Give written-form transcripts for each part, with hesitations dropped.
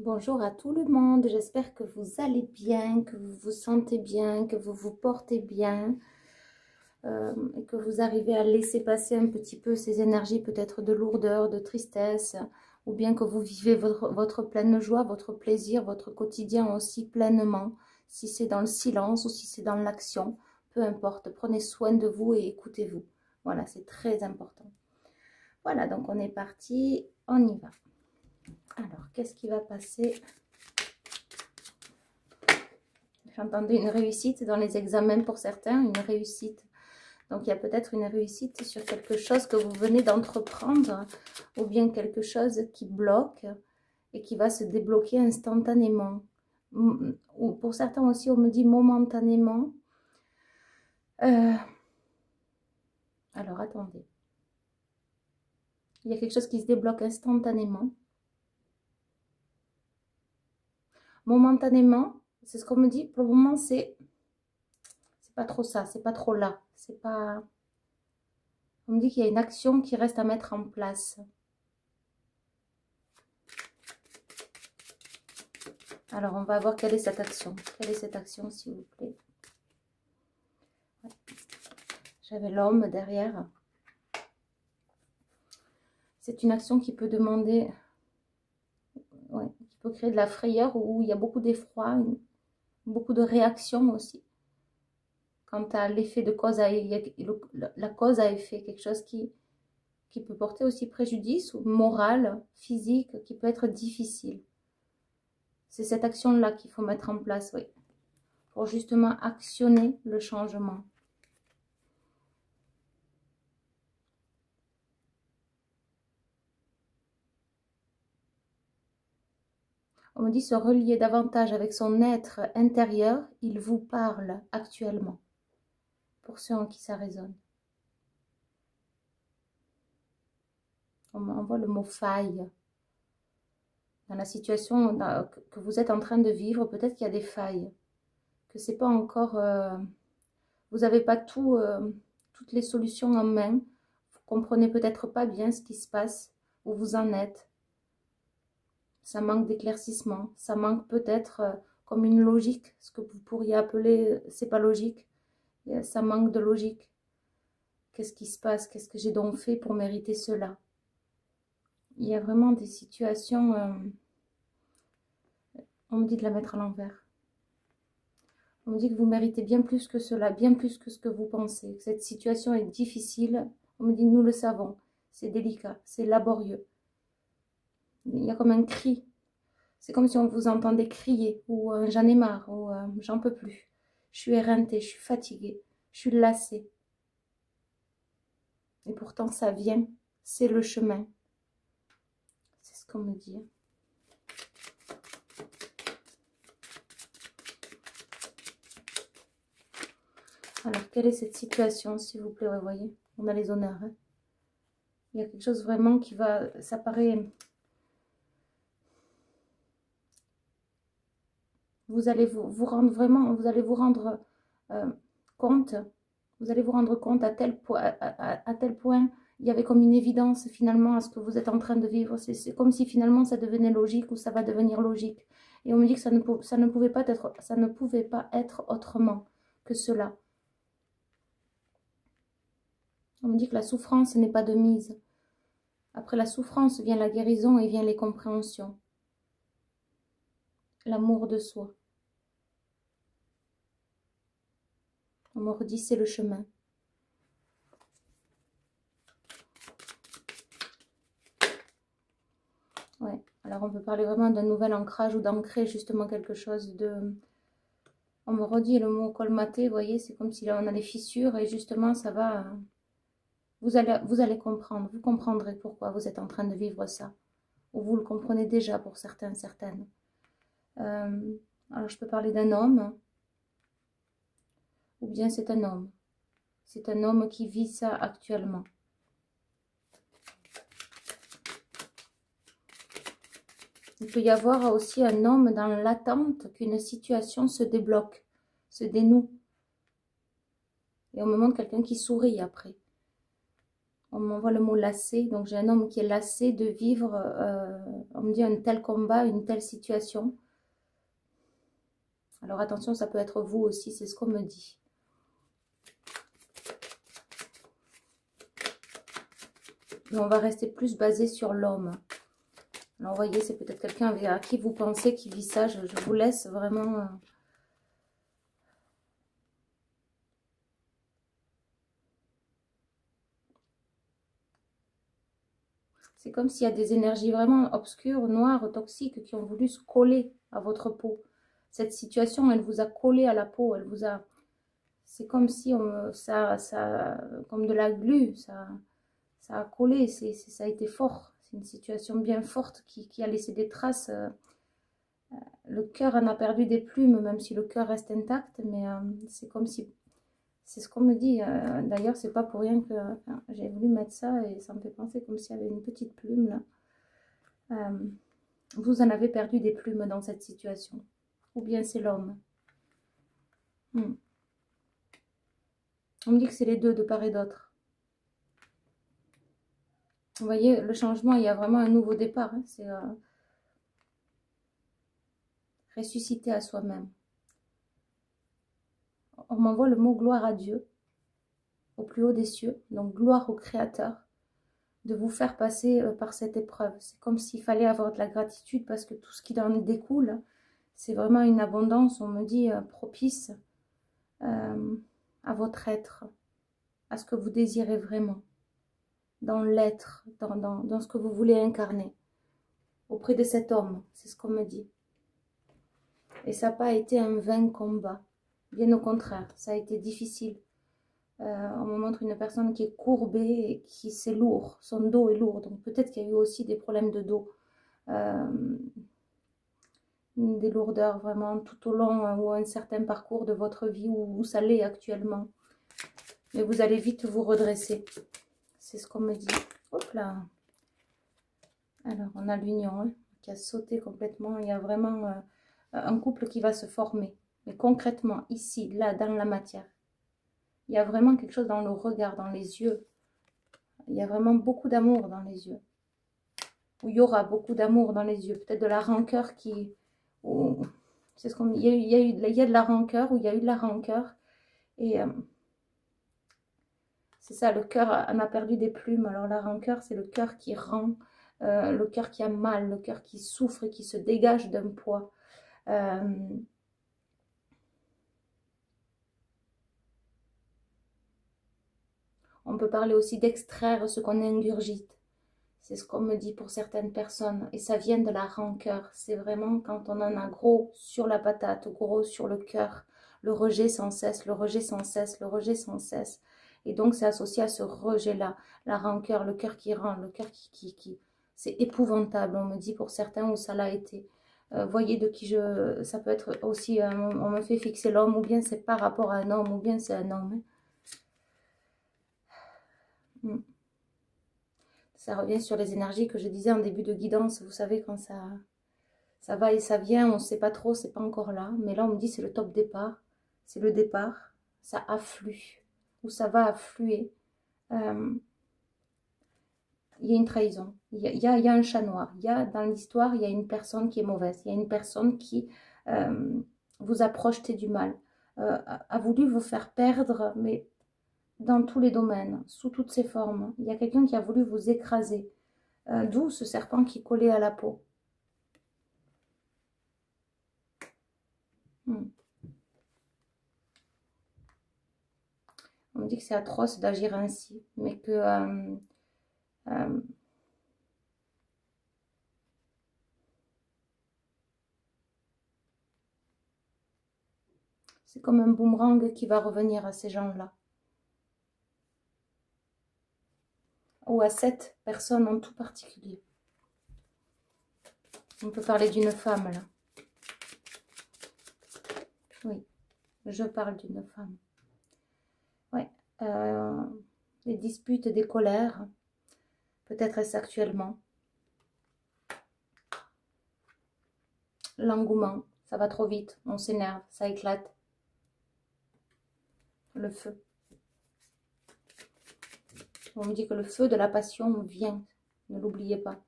Bonjour à tout le monde, j'espère que vous allez bien, que vous vous sentez bien, que vous vous portez bien et que vous arrivez à laisser passer un petit peu ces énergies peut-être de lourdeur, de tristesse, ou bien que vous vivez votre pleine joie, votre plaisir, votre quotidien aussi pleinement, si c'est dans le silence ou si c'est dans l'action, peu importe, prenez soin de vous et écoutez-vous. Voilà, c'est très important. Voilà, donc on est parti, on y va. Alors, qu'est-ce qui va passer? J'entendais une réussite dans les examens pour certains, une réussite. Donc, il y a peut-être une réussite sur quelque chose que vous venez d'entreprendre ou bien quelque chose qui bloque et qui va se débloquer instantanément. Ou pour certains aussi, on me dit momentanément. Alors, attendez. Il y a quelque chose qui se débloque instantanément. Momentanément, c'est ce qu'on me dit. Pour le moment, c'est pas trop ça, c'est pas trop là. C'est pas... On me dit qu'il y a une action qui reste à mettre en place. Alors, on va voir quelle est cette action. Quelle est cette action, s'il vous plaît? Ouais. J'avais l'homme derrière. C'est une action qui peut demander... Ouais, qui peut créer de la frayeur où il y a beaucoup d'effroi, beaucoup de réactions aussi. Quant à l'effet de cause à... La cause à effet, quelque chose qui peut porter aussi préjudice, ou moral, physique, qui peut être difficile. C'est cette action-là qu'il faut mettre en place, oui, pour justement actionner le changement. On me dit se relier davantage avec son être intérieur, il vous parle actuellement, pour ceux en qui ça résonne. On m'envoie le mot faille. Dans la situation que vous êtes en train de vivre, peut-être qu'il y a des failles, que c'est pas encore... vous n'avez pas toutes les solutions en main, vous comprenez peut-être pas bien ce qui se passe, où vous en êtes. Ça manque d'éclaircissement, ça manque peut-être comme une logique, ce que vous pourriez appeler, c'est pas logique, ça manque de logique. Qu'est-ce qui se passe? Qu'est-ce que j'ai donc fait pour mériter cela? Il y a vraiment des situations, on me dit de la mettre à l'envers. On me dit que vous méritez bien plus que cela, bien plus que ce que vous pensez. Que cette situation est difficile, on me dit nous le savons, c'est délicat, c'est laborieux. Il y a comme un cri. C'est comme si on vous entendait crier, ou j'en ai marre, ou j'en peux plus. Je suis éreintée, je suis fatiguée, je suis lassée. Et pourtant ça vient, c'est le chemin. C'est ce qu'on me dit. Alors, quelle est cette situation, s'il vous plaît? Vous voyez, on a les honneurs. Hein. Il y a quelque chose vraiment qui va... Ça paraît... Vous allez vous rendre vraiment, vous allez vous rendre compte, vous allez vous rendre compte à tel point, il y avait comme une évidence finalement à ce que vous êtes en train de vivre. C'est comme si finalement ça devenait logique ou ça va devenir logique. Et on me dit que ça ne pouvait pas être autrement que cela. On me dit que la souffrance n'est pas de mise. Après la souffrance vient la guérison et vient les compréhensions. L'amour de soi. On me redit, c'est le chemin. Ouais, alors on peut parler vraiment d'un nouvel ancrage ou d'ancrer justement quelque chose de... On me redit le mot colmaté, vous voyez, c'est comme si là on a des fissures et justement ça va... Vous allez comprendre, vous comprendrez pourquoi vous êtes en train de vivre ça. Ou vous le comprenez déjà pour certains, certaines. Alors je peux parler d'un homme, ou bien c'est un homme. C'est un homme qui vit ça actuellement. Il peut y avoir aussi un homme dans l'attente qu'une situation se débloque, se dénoue. Et on me montre quelqu'un qui sourit après. On m'envoie le mot lassé. Donc, j'ai un homme qui est lassé de vivre, on me dit, un tel combat, une telle situation. Alors, attention, ça peut être vous aussi, c'est ce qu'on me dit. Mais on va rester plus basé sur l'homme. Alors, vous voyez, c'est peut-être quelqu'un à qui vous pensez qui vit ça. Je vous laisse vraiment... C'est comme s'il y a des énergies vraiment obscures, noires, toxiques qui ont voulu se coller à votre peau. Cette situation, elle vous a collé à la peau. Elle vous a... C'est comme si comme de la glu, ça a collé. Ça a été fort. C'est une situation bien forte qui a laissé des traces. Le cœur en a perdu des plumes, même si le cœur reste intact. Mais c'est comme si... C'est ce qu'on me dit. D'ailleurs, c'est pas pour rien que j'ai voulu mettre ça et ça me fait penser comme s'il y avait une petite plume là. Vous en avez perdu des plumes dans cette situation. Ou bien c'est l'homme. On me dit que c'est les deux de part et d'autre. Vous voyez, le changement, il y a vraiment un nouveau départ. Hein. C'est ressusciter à soi-même. On m'envoie le mot gloire à Dieu, au plus haut des cieux. Donc gloire au Créateur, de vous faire passer par cette épreuve. C'est comme s'il fallait avoir de la gratitude parce que tout ce qui en découle, c'est vraiment une abondance, on me dit, propice à votre être, à ce que vous désirez vraiment, dans l'être, dans ce que vous voulez incarner, auprès de cet homme, c'est ce qu'on me dit. Et ça n'a pas été un vain combat, bien au contraire, ça a été difficile. On me montre une personne qui est courbée et qui c'est lourd, son dos est lourd, donc peut-être qu'il y a eu aussi des problèmes de dos. Des lourdeurs vraiment tout au long ou un certain parcours de votre vie où ça l'est actuellement. Mais vous allez vite vous redresser. C'est ce qu'on me dit. Hop là. Alors, on a l'union hein, qui a sauté complètement. Il y a vraiment un couple qui va se former. Mais concrètement, ici, là, dans la matière, il y a vraiment quelque chose dans le regard, dans les yeux. Il y a vraiment beaucoup d'amour dans les yeux. Ou il y aura beaucoup d'amour dans les yeux. Peut-être de la rancœur qui... C'est ce qu'on... Il y a de la rancœur, ou il y a eu de la rancœur. Et c'est ça, le cœur en a perdu des plumes. Alors la rancœur, c'est le cœur qui rend, le cœur qui a mal, le cœur qui souffre et qui se dégage d'un poids. On peut parler aussi d'extraire ce qu'on ingurgite. C'est ce qu'on me dit pour certaines personnes. Et ça vient de la rancœur. C'est vraiment quand on en a gros sur la patate, gros sur le cœur. Le rejet sans cesse, le rejet sans cesse, le rejet sans cesse. Et donc c'est associé à ce rejet-là. La rancœur, le cœur qui rend, le cœur qui... C'est épouvantable, on me dit pour certains où ça l'a été. Voyez de qui je... Ça peut être aussi... on me fait fixer l'homme, ou bien c'est par rapport à un homme, ou bien c'est un homme. Ça revient sur les énergies que je disais en début de guidance. Vous savez, quand ça va et ça vient, on ne sait pas trop, c'est pas encore là. Mais là, on me dit c'est le top départ. C'est le départ. Ça afflue. Ou ça va affluer. Il y a une trahison. Il y a un chat noir. Dans l'histoire, il y a une personne qui est mauvaise. Il y a une personne qui vous a projeté du mal. A voulu vous faire perdre, mais... dans tous les domaines, sous toutes ses formes. Il y a quelqu'un qui a voulu vous écraser. D'où ce serpent qui collait à la peau. On me dit que c'est atroce d'agir ainsi, mais que... c'est comme un boomerang qui va revenir à ces gens-là. Ou à cette personne en tout particulier. On peut parler d'une femme, là. Oui, je parle d'une femme. Oui. Des disputes, des colères. Peut-être est-ce actuellement. L'engouement. Ça va trop vite. On s'énerve. Ça éclate. Le feu. On me dit que le feu de la passion vient. Ne l'oubliez pas.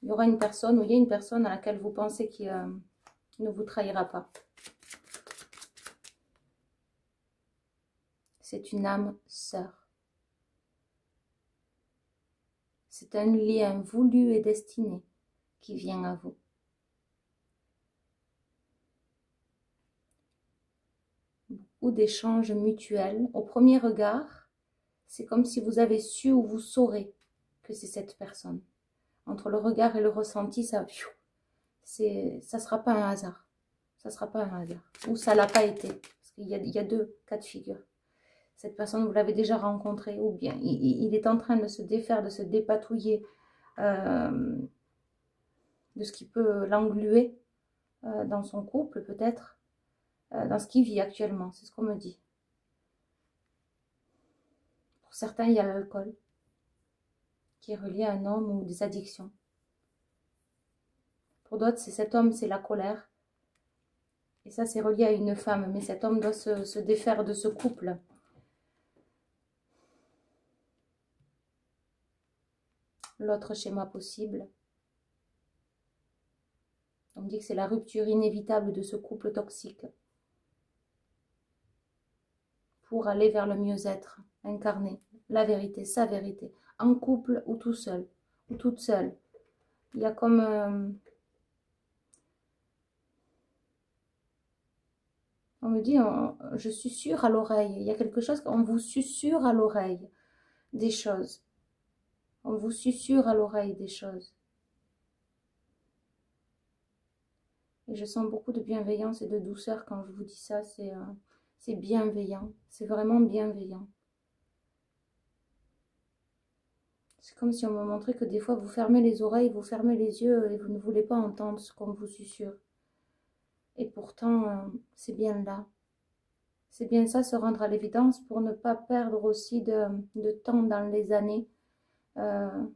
Il y aura une personne, ou il y a une personne à laquelle vous pensez qui ne vous trahira pas. C'est une âme sœur. C'est un lien voulu et destiné qui vient à vous. Beaucoup d'échanges mutuels. Au premier regard, c'est comme si vous avez su ou vous saurez que c'est cette personne. Entre le regard et le ressenti, ça sera pas un hasard. Ça sera pas un hasard. Ou ça l'a pas été. Parce qu'il y a deux cas de figure. Cette personne, vous l'avez déjà rencontrée, ou bien il est en train de se défaire, de se dépatouiller de ce qui peut l'engluer dans son couple, peut-être, dans ce qu'il vit actuellement. C'est ce qu'on me dit. Pour certains, il y a l'alcool qui est relié à un homme ou des addictions. Pour d'autres, c'est cet homme, c'est la colère. Et ça, c'est relié à une femme. Mais cet homme doit se défaire de ce couple. L'autre schéma possible. On me dit que c'est la rupture inévitable de ce couple toxique. Pour aller vers le mieux-être, incarner la vérité, sa vérité. En couple ou tout seul, ou toute seule. Il y a comme... on me dit, je susurre à l'oreille. Il y a quelque chose, on vous susurre à l'oreille des choses. On vous susurre à l'oreille des choses. Et je sens beaucoup de bienveillance et de douceur quand je vous dis ça. C'est bienveillant. C'est vraiment bienveillant. C'est comme si on me montrait que des fois, vous fermez les oreilles, vous fermez les yeux et vous ne voulez pas entendre ce qu'on vous susurre. Et pourtant, c'est bien là. C'est bien ça, se rendre à l'évidence pour ne pas perdre aussi de temps dans les années. On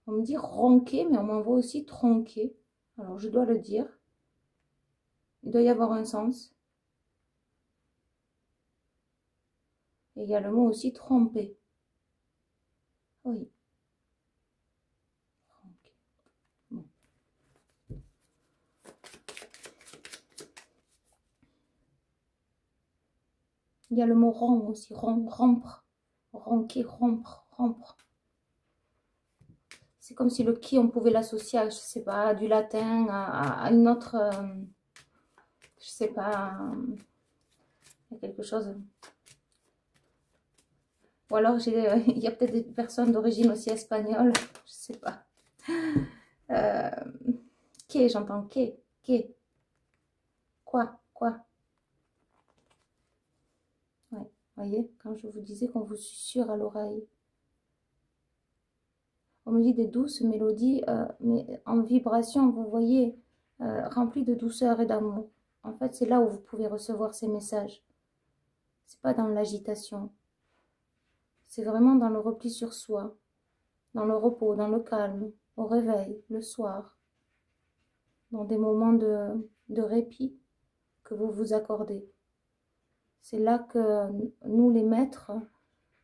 me dit ronquer, mais on m'envoie aussi tronquer. Alors, je dois le dire. Il doit y avoir un sens. Et il y a le mot aussi tromper. Oui. Ronquer. Bon. Il y a le mot rond aussi. Rompre. Ronquer, rompre, rompre. C'est comme si le qui, on pouvait l'associer à, je sais pas, du latin, à une autre, je sais pas, il y a quelque chose. Ou alors, il y a peut-être des personnes d'origine aussi espagnole, je sais pas. Que, j'entends que. Quoi. Ouais, voyez, quand je vous disais qu'on vous susurre à l'oreille. On me dit des douces mélodies, mais en vibration, vous voyez, remplies de douceur et d'amour. En fait, c'est là où vous pouvez recevoir ces messages. C'est pas dans l'agitation. C'est vraiment dans le repli sur soi, dans le repos, dans le calme, au réveil, le soir, dans des moments de répit que vous vous accordez. C'est là que nous, les maîtres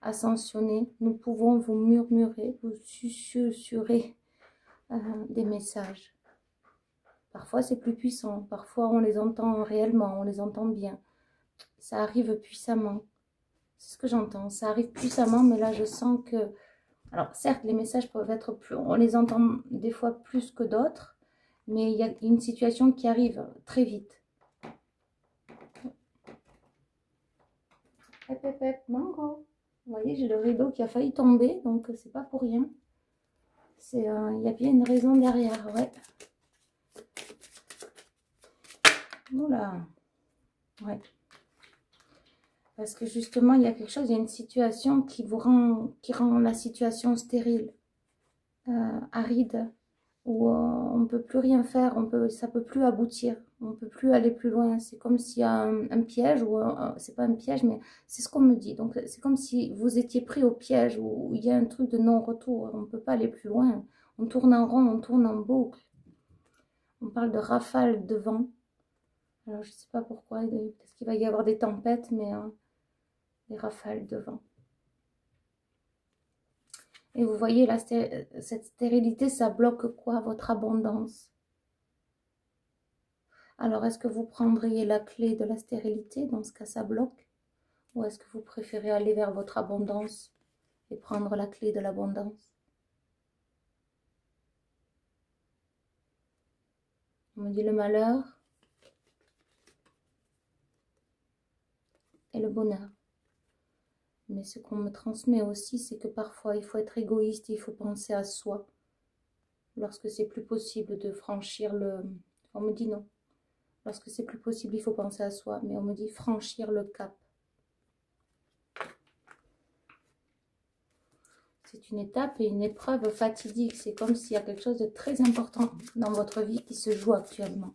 ascensionnés, nous pouvons vous murmurer, vous susurrer des messages. Parfois, c'est plus puissant. Parfois, on les entend réellement, on les entend bien. Ça arrive puissamment. C'est ce que j'entends. Ça arrive puissamment, mais là, je sens que... Alors, certes, les messages peuvent être plus... On les entend des fois plus que d'autres, mais il y a une situation qui arrive très vite. Hep, mango. Vous voyez, j'ai le rideau qui a failli tomber, donc c'est pas pour rien. Il y a bien une raison derrière, ouais. Oula. Ouais. Parce que justement, il y a quelque chose, il y a une situation qui rend la situation stérile, aride, où on ne peut plus rien faire, ça ne peut plus aboutir, on ne peut plus aller plus loin. C'est comme s'il y a un piège, ou c'est pas un piège, mais c'est ce qu'on me dit. Donc c'est comme si vous étiez pris au piège, où il y a un truc de non-retour, on ne peut pas aller plus loin. On tourne en rond, on tourne en boucle. On parle de rafales de vent. Alors je ne sais pas pourquoi, peut-être qu'il va y avoir des tempêtes, mais des rafales de vent. Et vous voyez, cette stérilité, ça bloque quoi? Votre abondance. Alors, est-ce que vous prendriez la clé de la stérilité? Dans ce cas, ça bloque. Ou est-ce que vous préférez aller vers votre abondance et prendre la clé de l'abondance? On me dit le malheur et le bonheur. Mais ce qu'on me transmet aussi, c'est que parfois, il faut être égoïste, il faut penser à soi. Lorsque c'est plus possible de franchir le... On me dit non. Lorsque c'est plus possible, il faut penser à soi. Mais on me dit franchir le cap. C'est une étape et une épreuve fatidique. C'est comme s'il y a quelque chose de très important dans votre vie qui se joue actuellement.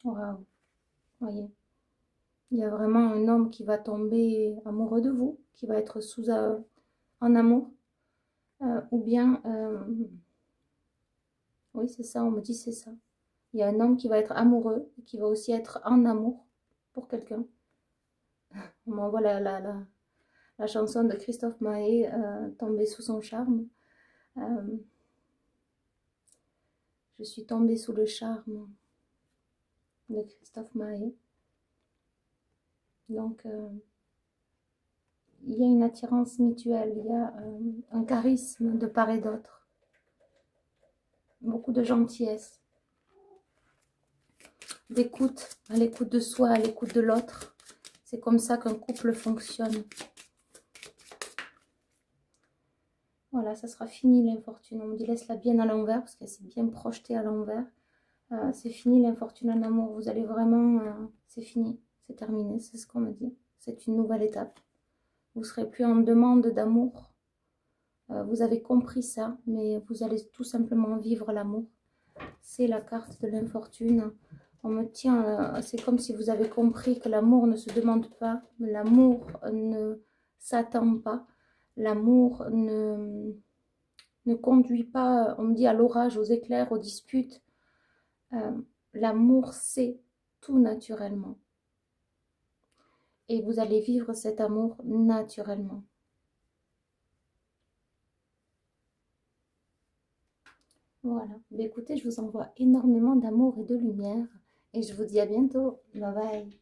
Waouh. Voyez. Il y a vraiment un homme qui va tomber amoureux de vous, qui va être en amour. Ou bien, oui c'est ça, on me dit c'est ça. Il y a un homme qui va être amoureux et qui va aussi être en amour pour quelqu'un. On m'envoie la chanson de Christophe Maé, Tombée sous son charme. Je suis tombée sous le charme de Christophe Maé. Donc, il y a une attirance mutuelle, il y a un charisme de part et d'autre. Beaucoup de gentillesse. D'écoute, à l'écoute de soi, à l'écoute de l'autre. C'est comme ça qu'un couple fonctionne. Voilà, ça sera fini l'infortune. On me dit laisse-la bien à l'envers parce qu'elle s'est bien projetée à l'envers. C'est fini l'infortune en amour. Vous allez vraiment... c'est fini, c'est terminé, c'est ce qu'on me dit. C'est une nouvelle étape. Vous ne serez plus en demande d'amour. Vous avez compris ça, mais vous allez tout simplement vivre l'amour. C'est la carte de l'infortune. On me tient, c'est comme si vous avez compris que l'amour ne se demande pas, l'amour ne s'attend pas, l'amour ne conduit pas, on me dit, à l'orage, aux éclairs, aux disputes. L'amour, c'est tout naturellement. Et vous allez vivre cet amour naturellement. Voilà. Mais écoutez, je vous envoie énormément d'amour et de lumière. Et je vous dis à bientôt. Bye bye.